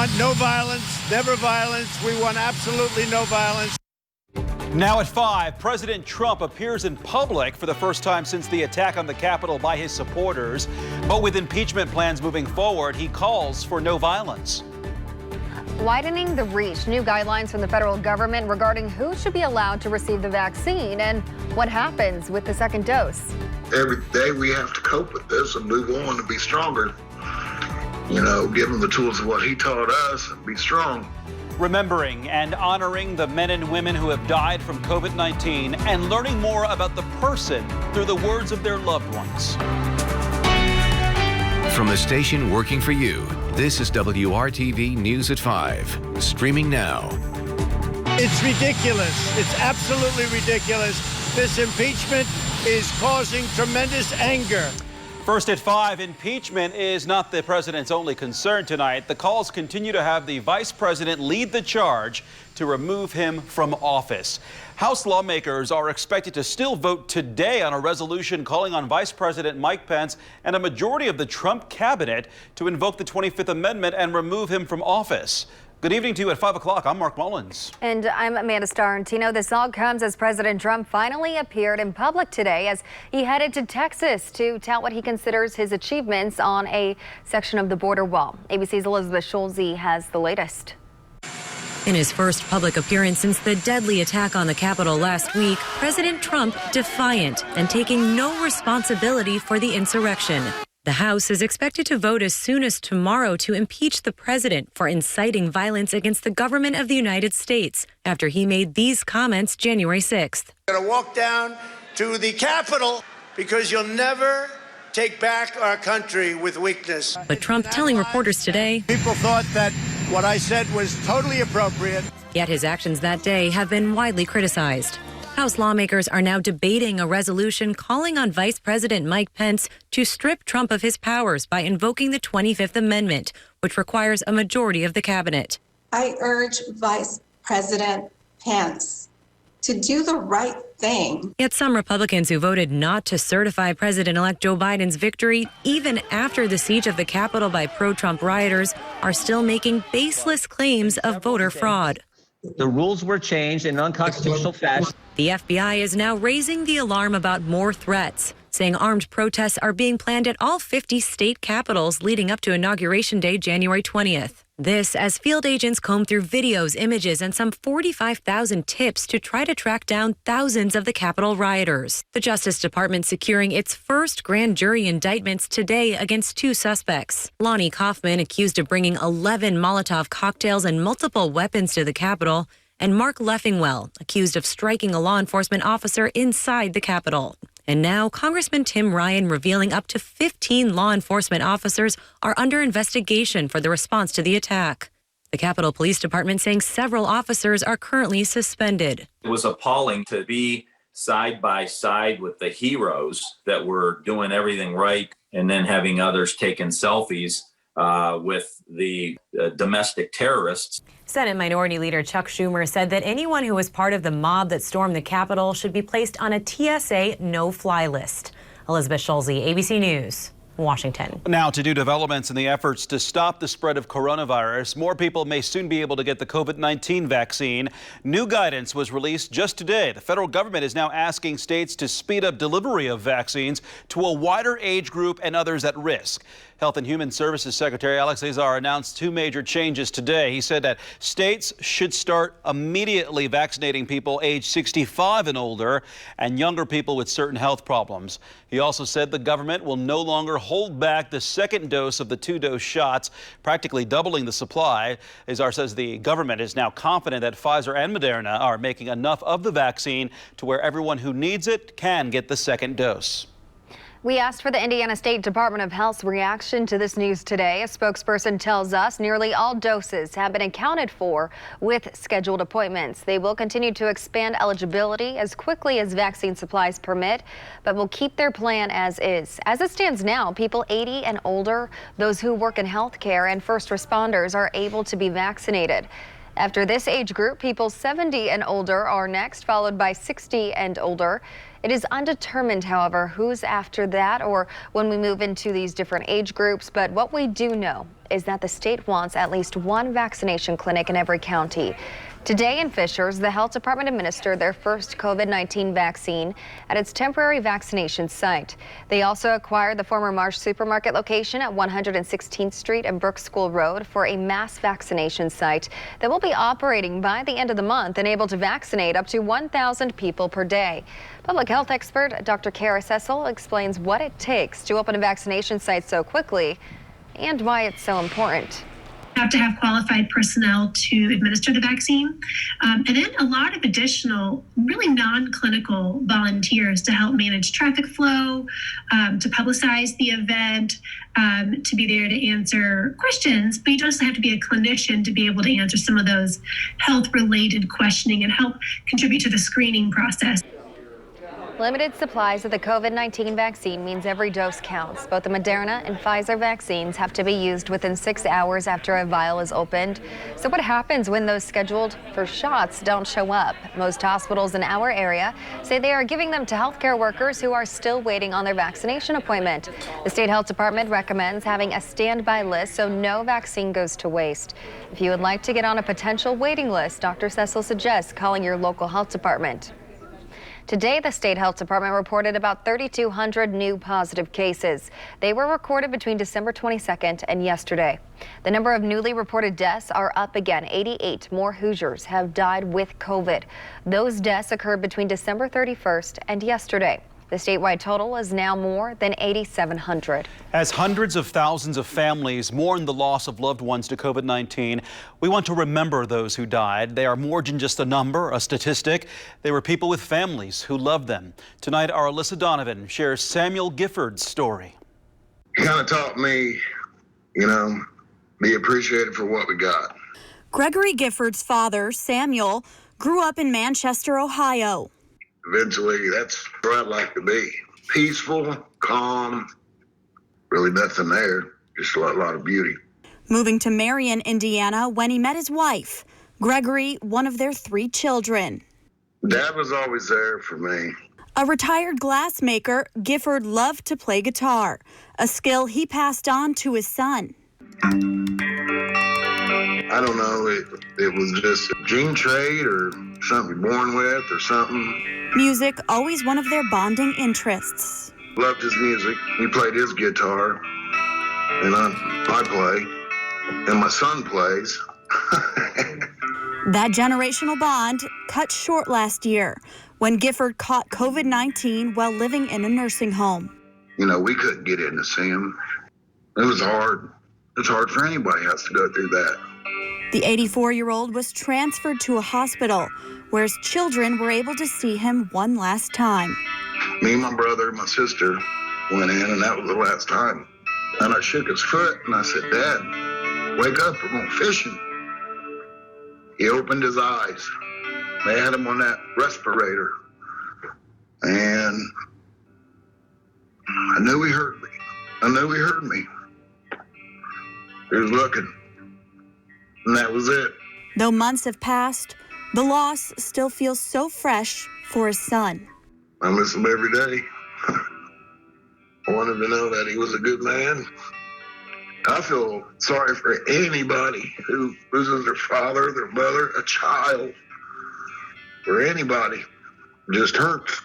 want no violence, never violence. We want absolutely no violence. Now at 5, President Trump appears in public for the first time since the attack on the Capitol by his supporters. But with impeachment plans moving forward, he calls for no violence. Widening the reach, new guidelines from the federal government regarding who should be allowed to receive the vaccine and what happens with the second dose. Every day we have to cope with this and move on and be stronger. You know, give them the tools of what he taught us and be strong. Remembering and honoring the men and women who have died from COVID-19 and learning more about the person through the words of their loved ones. From the station working for you, this is WRTV News at 5, streaming now. It's ridiculous. It's absolutely ridiculous. This impeachment is causing tremendous anger. First at 5, impeachment is not the president's only concern tonight. The calls continue to have the vice president lead the charge to remove him from office. House lawmakers are expected to still vote today on a resolution calling on Vice President Mike Pence and a majority of the Trump cabinet to invoke the 25th Amendment and remove him from office. Good evening to you at 5 o'clock. I'm Mark Mullins. And I'm Amanda Starrentino. This all comes as President Trump finally appeared in public today as he headed to Texas to tout what he considers his achievements on a section of the border wall. ABC's Elizabeth Schulze has the latest. In his first public appearance since the deadly attack on the Capitol last week, President Trump defiant and taking no responsibility for the insurrection. The House is expected to vote as soon as tomorrow to impeach the president for inciting violence against the government of the United States after he made these comments January 6th. I'm going to walk down to the Capitol because you'll never take back our country with weakness. But Trump telling reporters today, People thought that what I said was totally appropriate. Yet his actions that day have been widely criticized. House lawmakers are now debating a resolution calling on Vice President Mike Pence to strip Trump of his powers by invoking the 25th Amendment, which requires a majority of the cabinet. I urge Vice President Pence to do the right thing. Yet some Republicans who voted not to certify President-elect Joe Biden's victory, even after the siege of the Capitol by pro-Trump rioters, are still making baseless claims of voter fraud. The rules were changed in an unconstitutional fashion. The FBI is now raising the alarm about more threats, saying armed protests are being planned at all 50 state capitals leading up to Inauguration Day, January 20th. This as field agents comb through videos, images, and some 45,000 tips to try to track down thousands of the Capitol rioters. The Justice Department securing its first grand jury indictments today against 2 suspects. Lonnie Kaufman, accused of bringing 11 Molotov cocktails and multiple weapons to the Capitol, and Mark Leffingwell, accused of striking a law enforcement officer inside the Capitol. And now Congressman Tim Ryan revealing up to 15 law enforcement officers are under investigation for the response to the attack. The Capitol Police Department saying several officers are currently suspended. It was appalling to be side by side with the heroes that were doing everything right and then having others taking selfies with the domestic terrorists. Senate Minority Leader Chuck Schumer said that anyone who was part of the mob that stormed the Capitol should be placed on a TSA no-fly list. Elizabeth Schulze, ABC News, Washington. Now to do developments in the efforts to stop the spread of coronavirus. More people may soon be able to get the COVID-19 vaccine. New guidance was released just today. The federal government is now asking states to speed up delivery of vaccines to a wider age group and others at risk. Health and Human Services Secretary Alex Azar announced 2 major changes today. He said that states should start immediately vaccinating people age 65 and older and younger people with certain health problems. He also said the government will no longer hold back the second dose of the 2-dose shots, practically doubling the supply. Azar says the government is now confident that Pfizer and Moderna are making enough of the vaccine to where everyone who needs it can get the second dose. We asked for the Indiana State Department of Health's reaction to this news today. A spokesperson tells us nearly all doses have been accounted for with scheduled appointments. They will continue to expand eligibility as quickly as vaccine supplies permit, but will keep their plan as is. As it stands now, people 80 and older, those who work in healthcare, and first responders are able to be vaccinated. After this age group, people 70 and older are next, followed by 60 and older. It is undetermined, however, who's after that or when we move into these different age groups. But what we do know is that the state wants at least one vaccination clinic in every county. Today in Fishers, the health department administered their first COVID-19 vaccine at its temporary vaccination site. They also acquired the former Marsh supermarket location at 116th Street and Brook School Road for a mass vaccination site that will be operating by the end of the month and able to vaccinate up to 1,000 people per day. Public health expert Dr. Kara Cecil explains what it takes to open a vaccination site so quickly and why it's so important. Have to have qualified personnel to administer the vaccine, and then a lot of additional really non-clinical volunteers to help manage traffic flow, to publicize the event, to be there to answer questions. But you don't have to be a clinician to be able to answer some of those health-related questioning and help contribute to the screening process. Limited supplies of the COVID-19 vaccine means every dose counts. Both the Moderna and Pfizer vaccines have to be used within 6 hours after a vial is opened. So what happens when those scheduled for shots don't show up? Most hospitals in our area say they are giving them to healthcare workers who are still waiting on their vaccination appointment. The state health department recommends having a standby list so no vaccine goes to waste. If you would like to get on a potential waiting list, Dr. Cecil suggests calling your local health department. Today, the state health department reported about 3,200 new positive cases. They were recorded between December 22nd and yesterday. The number of newly reported deaths are up again. 88 more Hoosiers have died with COVID. Those deaths occurred between December 31st and yesterday. The statewide total is now more than 8,700. As hundreds of thousands of families mourn the loss of loved ones to COVID-19, we want to remember those who died. They are more than just a number, a statistic. They were people with families who loved them. Tonight, our Alyssa Donovan shares Samuel Gifford's story. He kind of taught me, be appreciated for what we got. Gregory Gifford's father, Samuel, grew up in Manchester, Ohio. Eventually, that's where I'd like to be. Peaceful, calm, really nothing there, just a lot of beauty. Moving to Marion, Indiana, when he met his wife, Gregory, one of their 3 children. Dad was always there for me. A retired glassmaker, Gifford loved to play guitar, a skill he passed on to his son. I don't know, it was just a gene trait or something born with or something. Music, always one of their bonding interests. Loved his music. He played his guitar, and I play, and my son plays. That generational bond cut short last year when Gifford caught COVID-19 while living in a nursing home. We couldn't get in to see him. It was hard. It's hard for anybody who has to go through that. The 84-year-old was transferred to a hospital where his children were able to see him one last time. Me, my brother, and my sister went in, and that was the last time. And I shook his foot, and I said, Dad, wake up, we're going fishing. He opened his eyes. They had him on that respirator. And I knew he heard me. He was looking. And that was it. Though months have passed, the loss still feels so fresh for his son. I miss him every day. I wanted to know that he was a good man. I feel sorry for anybody who loses their father, their mother, a child, or anybody. It just hurts.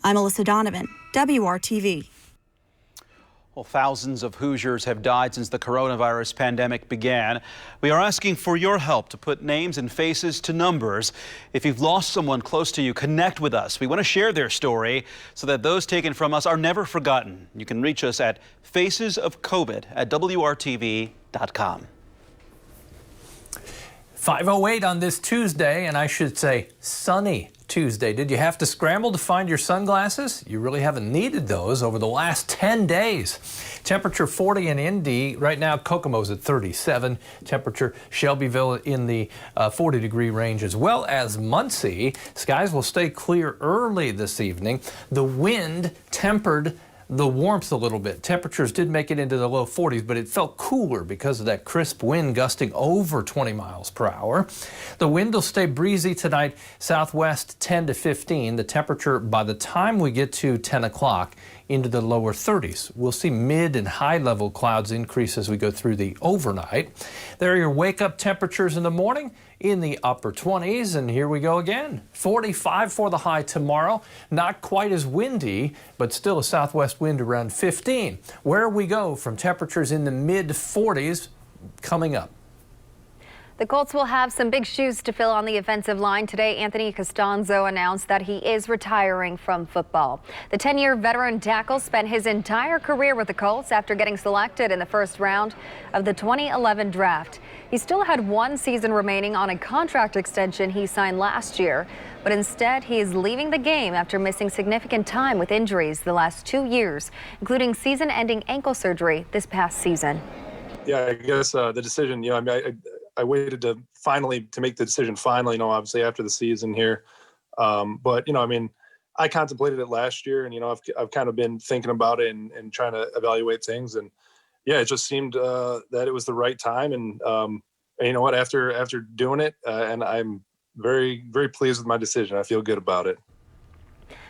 I'm Alyssa Donovan, WRTV. Well, thousands of Hoosiers have died since the coronavirus pandemic began. We are asking for your help to put names and faces to numbers. If you've lost someone close to you, connect with us. We want to share their story so that those taken from us are never forgotten. You can reach us at facesofcovid@WRTV.com. 5:08 on this Tuesday, and I should say sunny Tuesday. Did you have to scramble to find your sunglasses? You really haven't needed those over the last 10 days. Temperature 40 in Indy. Right now, Kokomo's at 37. Temperature Shelbyville in the 40-degree range, as well as Muncie. Skies will stay clear early this evening. The wind tempered the warmth a little bit. Temperatures did make it into the low 40s, but it felt cooler because of that crisp wind gusting over 20 miles per hour. The wind will stay breezy tonight, southwest 10 to 15. The temperature by the time we get to 10 o'clock into the lower 30s. We'll see mid and high level clouds increase as we go through the overnight. There are your wake up temperatures in the morning in the upper 20s, and here we go again. 45 for the high tomorrow. Not quite as windy, but still a southwest wind around 15. Where we go from temperatures in the mid 40s coming up. The Colts will have some big shoes to fill on the offensive line today. Anthony Costanzo announced that he is retiring from football. The 10-year veteran tackle spent his entire career with the Colts after getting selected in the first round of the 2011 draft. He still had one season remaining on a contract extension he signed last year, but instead he is leaving the game after missing significant time with injuries the last 2 years, including season-ending ankle surgery this past season. Yeah, I guess the decision, I waited to make the decision finally, obviously after the season here. But, I contemplated it last year and, I've kind of been thinking about it and trying to evaluate things. And yeah, it just seemed that it was the right time. And you know what, after doing it, and I'm very, very pleased with my decision. I feel good about it.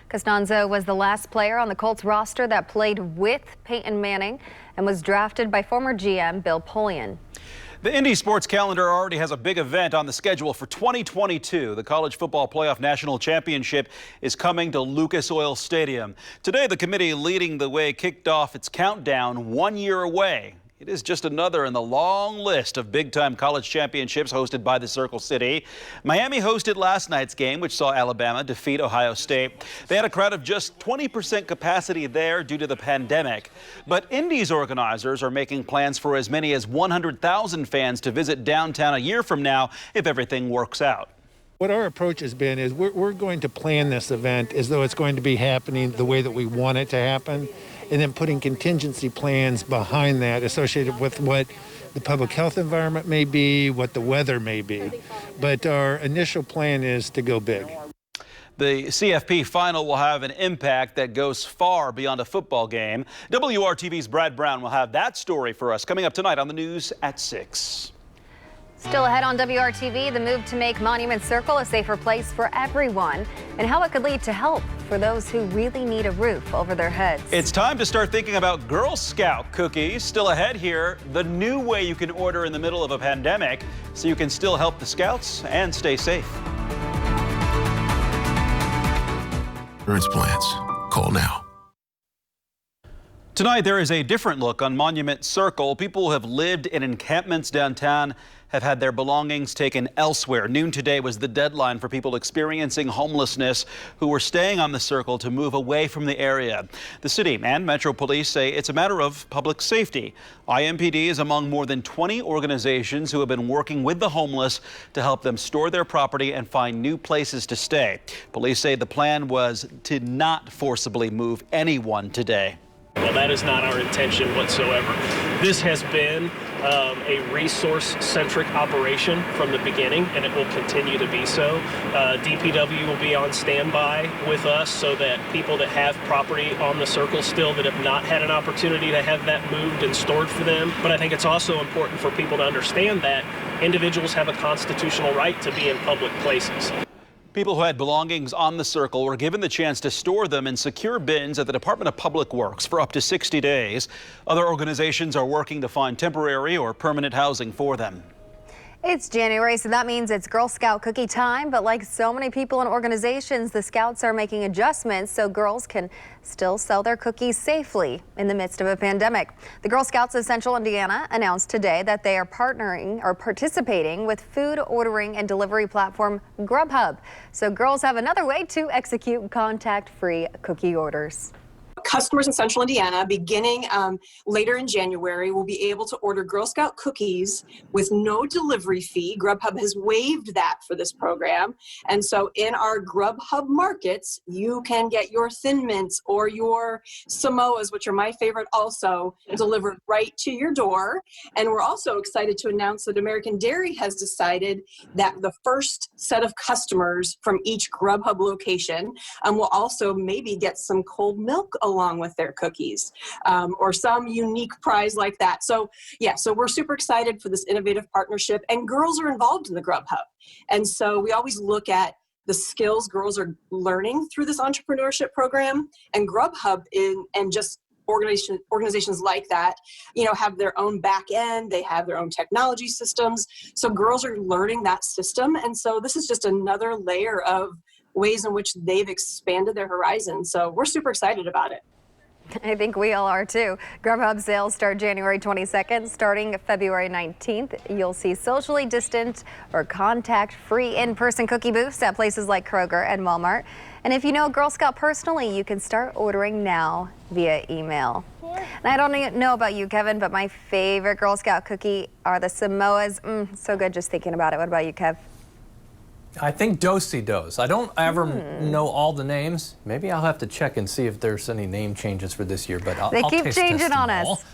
Costanzo was the last player on the Colts roster that played with Peyton Manning and was drafted by former GM Bill Polian. The Indy sports calendar already has a big event on the schedule for 2022. The College Football Playoff National Championship is coming to Lucas Oil Stadium. Today, the committee leading the way kicked off its countdown 1 year away. It is just another in the long list of big-time college championships hosted by the Circle City. Miami hosted last night's game, which saw Alabama defeat Ohio State. They had a crowd of just 20% capacity there due to the pandemic. But Indy's organizers are making plans for as many as 100,000 fans to visit downtown a year from now if everything works out. What our approach has been is we're going to plan this event as though it's going to be happening the way that we want it to happen, and then putting contingency plans behind that associated with what the public health environment may be, what the weather may be. But our initial plan is to go big. The CFP final will have an impact that goes far beyond a football game. WRTV's Brad Brown will have that story for us coming up tonight on the news at 6. Still ahead on WRTV, the move to make Monument Circle a safer place for everyone and how it could lead to help for those who really need a roof over their heads. It's time to start thinking about Girl Scout cookies. Still ahead here, the new way you can order in the middle of a pandemic so you can still help the Scouts and stay safe. Insurance plans. Call now. Tonight, there is a different look on Monument Circle. People who have lived in encampments downtown have had their belongings taken elsewhere. Noon today was the deadline for people experiencing homelessness who were staying on the Circle to move away from the area. The city and Metro Police say it's a matter of public safety. IMPD is among more than 20 organizations who have been working with the homeless to help them store their property and find new places to stay. Police say the plan was to not forcibly move anyone today. Well, that is not our intention whatsoever. This has been a resource-centric operation from the beginning, and it will continue to be so. DPW will be on standby with us so that people that have property on the Circle still that have not had an opportunity to have that moved and stored for them. But I think it's also important for people to understand that individuals have a constitutional right to be in public places. People who had belongings on the Circle were given the chance to store them in secure bins at the Department of Public Works for up to 60 days. Other organizations are working to find temporary or permanent housing for them. It's January, so that means it's Girl Scout cookie time. But like so many people and organizations, the Scouts are making adjustments so girls can still sell their cookies safely in the midst of a pandemic. The Girl Scouts of Central Indiana announced today that they are participating with food ordering and delivery platform Grubhub. So girls have another way to execute contact-free cookie orders. Customers in Central Indiana, beginning later in January, will be able to order Girl Scout cookies with no delivery fee. Grubhub has waived that for this program. And so in our Grubhub markets, you can get your Thin Mints or your Samoas, which are my favorite also, delivered right to your door. And we're also excited to announce that American Dairy has decided that the first set of customers from each Grubhub location will also maybe get some cold milk along with their cookies or some unique prize like that. So yeah, so we're super excited for this innovative partnership, and girls are involved in the Grubhub. And so we always look at the skills girls are learning through this entrepreneurship program. And Grubhub and just organizations like that, have their own back end, they have their own technology systems. So girls are learning that system. And so this is just another layer of ways in which they've expanded their horizon. So we're super excited about it. I think we all are too. Grubhub sales start January 22nd. Starting February 19th, you'll see socially distant or contact-free in-person cookie booths at places like Kroger and Walmart. And if you know a Girl Scout personally, you can start ordering now via email. And I don't know about you, Kevin, but my favorite Girl Scout cookie are the Samoas. So good just thinking about it. What about you, Kev? I think Do-si-dos. I don't ever know all the names. Maybe I'll have to check and see if there's any name changes for this year, but I'll keep taste changing test them on all. us.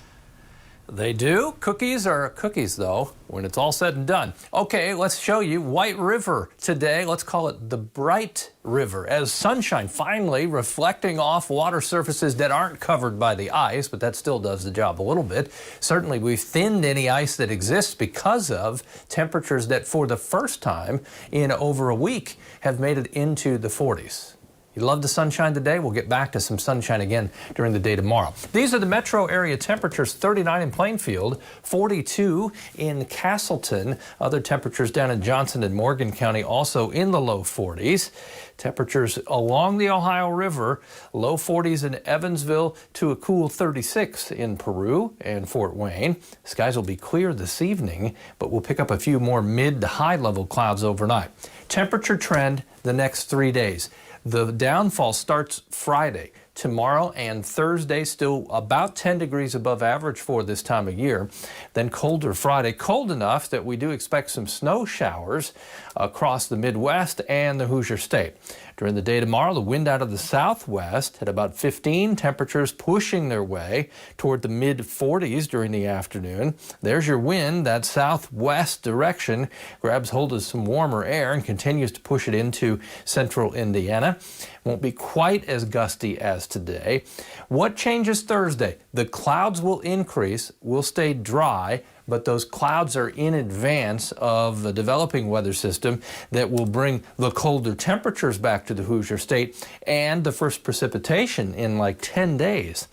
They do. Cookies are cookies, though, when it's all said and done. Okay, let's show you White River today. Let's call it the Bright River, as sunshine finally reflecting off water surfaces that aren't covered by the ice, but that still does the job a little bit. Certainly, we've thinned any ice that exists because of temperatures that, for the first time in over a week, have made it into the 40s. You love the sunshine today? We'll get back to some sunshine again during the day tomorrow. These are the metro area temperatures: 39 in Plainfield, 42 in Castleton. Other temperatures down in Johnson and Morgan County also in the low 40s. Temperatures along the Ohio River, low 40s in Evansville to a cool 36 in Peru and Fort Wayne. Skies will be clear this evening, but we'll pick up a few more mid to high level clouds overnight. Temperature trend the next 3 days. The downfall starts Friday. Tomorrow and Thursday still about 10 degrees above average for this time of year. Then colder Friday, cold enough that we do expect some snow showers across the Midwest and the Hoosier State. During the day tomorrow, the wind out of the southwest at about 15, temperatures pushing their way toward the mid 40s during the afternoon. There's your wind, that southwest direction grabs hold of some warmer air and continues to push it into central Indiana. Won't be quite as gusty as today. What changes Thursday? The clouds will increase, will stay dry, but those clouds are in advance of the developing weather system that will bring the colder temperatures back to the Hoosier State and the first precipitation in like 10 days.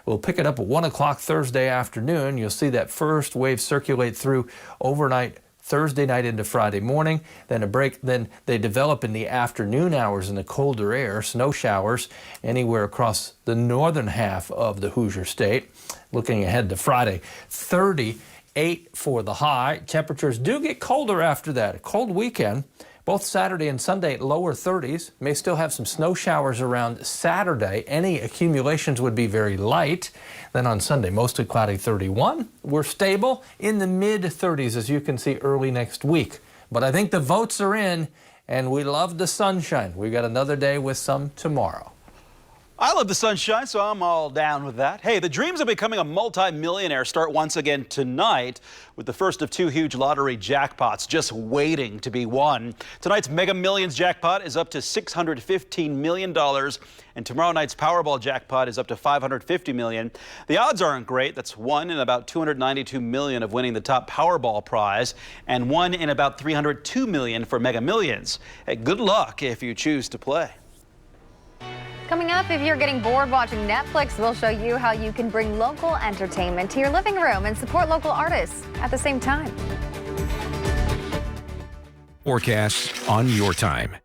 We'll pick it up at 1 o'clock Thursday afternoon. You'll see that first wave circulate through overnight Thursday night into Friday morning, then a break, then they develop in the afternoon hours in the colder air, snow showers anywhere across the northern half of the Hoosier State. Looking ahead to Friday, 38 for the high. Temperatures do get colder after that. A cold weekend. Both Saturday and Sunday at lower 30s. May still have some snow showers around Saturday. Any accumulations would be very light. Then on Sunday, mostly cloudy, 31. We're stable in the mid 30s, as you can see, early next week. But I think the votes are in, and we love the sunshine. We got another day with some tomorrow. I love the sunshine, so I'm all down with that. Hey, the dreams of becoming a multi-millionaire start once again tonight with the first of 2 huge lottery jackpots just waiting to be won. Tonight's Mega Millions jackpot is up to $615 million, and tomorrow night's Powerball jackpot is up to $550 million. The odds aren't great. That's 1 in about 292 million of winning the top Powerball prize and 1 in about 302 million for Mega Millions. Hey, good luck if you choose to play. Coming up, if you're getting bored watching Netflix, we'll show you how you can bring local entertainment to your living room and support local artists at the same time. Forecast on your time.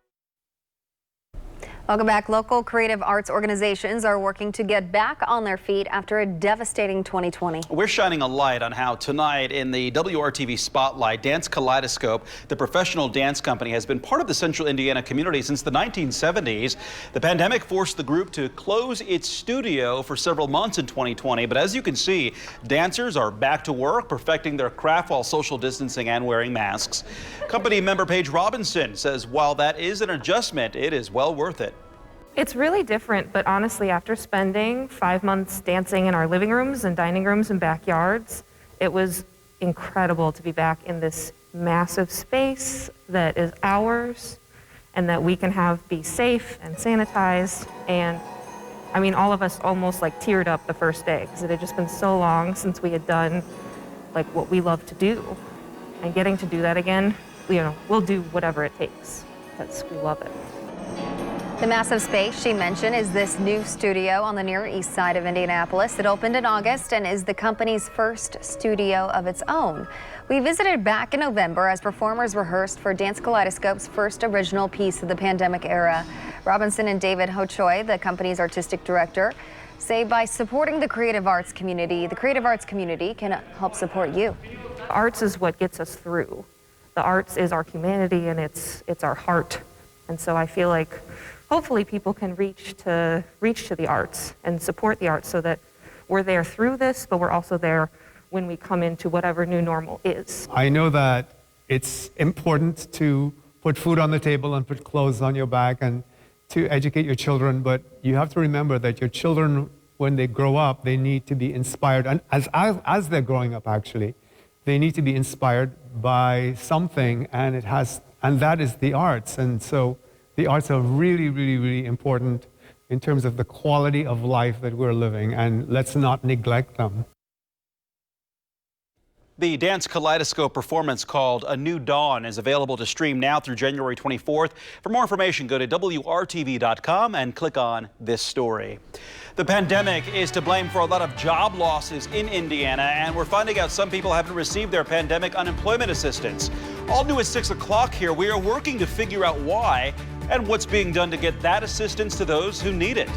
Welcome back. Local creative arts organizations are working to get back on their feet after a devastating 2020. We're shining a light on how tonight in the WRTV Spotlight, Dance Kaleidoscope, the professional dance company, has been part of the central Indiana community since the 1970s. The pandemic forced the group to close its studio for several months in 2020. But as you can see, dancers are back to work, perfecting their craft while social distancing and wearing masks. Company member Paige Robinson says while that is an adjustment, it is well worth it. It's really different, but honestly, after spending 5 months dancing in our living rooms and dining rooms and backyards, it was incredible to be back in this massive space that is ours and that we can be safe and sanitized. And I mean, all of us almost like teared up the first day because it had just been so long since we had done like what we love to do. And getting to do that again, we'll do whatever it takes. because we love it. The massive space she mentioned is this new studio on the Near East Side of Indianapolis. It opened in August and is the company's first studio of its own. We visited back in November as performers rehearsed for Dance Kaleidoscope's first original piece of the pandemic era. Robinson and David Hochoi, the company's artistic director, say by supporting the creative arts community can help support you. Arts is what gets us through. The arts is our humanity and it's our heart. And so I feel like hopefully people can reach to the arts and support the arts so that we're there through this, but we're also there when we come into whatever new normal is. I know that it's important to put food on the table and put clothes on your back and to educate your children, but you have to remember that your children, when they grow up, they need to be inspired, and as they're growing up actually, they need to be inspired by something, and that is the arts. And so the arts are really, really, really important in terms of the quality of life that we're living, and let's not neglect them. The Dance Kaleidoscope performance called A New Dawn is available to stream now through January 24th. For more information, go to WRTV.com and click on this story. The pandemic is to blame for a lot of job losses in Indiana, and we're finding out some people haven't received their pandemic unemployment assistance. All new at 6 o'clock here, we are working to figure out why and what's being done to get that assistance to those who need it.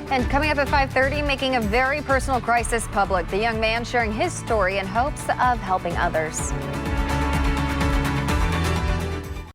And coming up at 5:30, making a very personal crisis public. The young man sharing his story in hopes of helping others.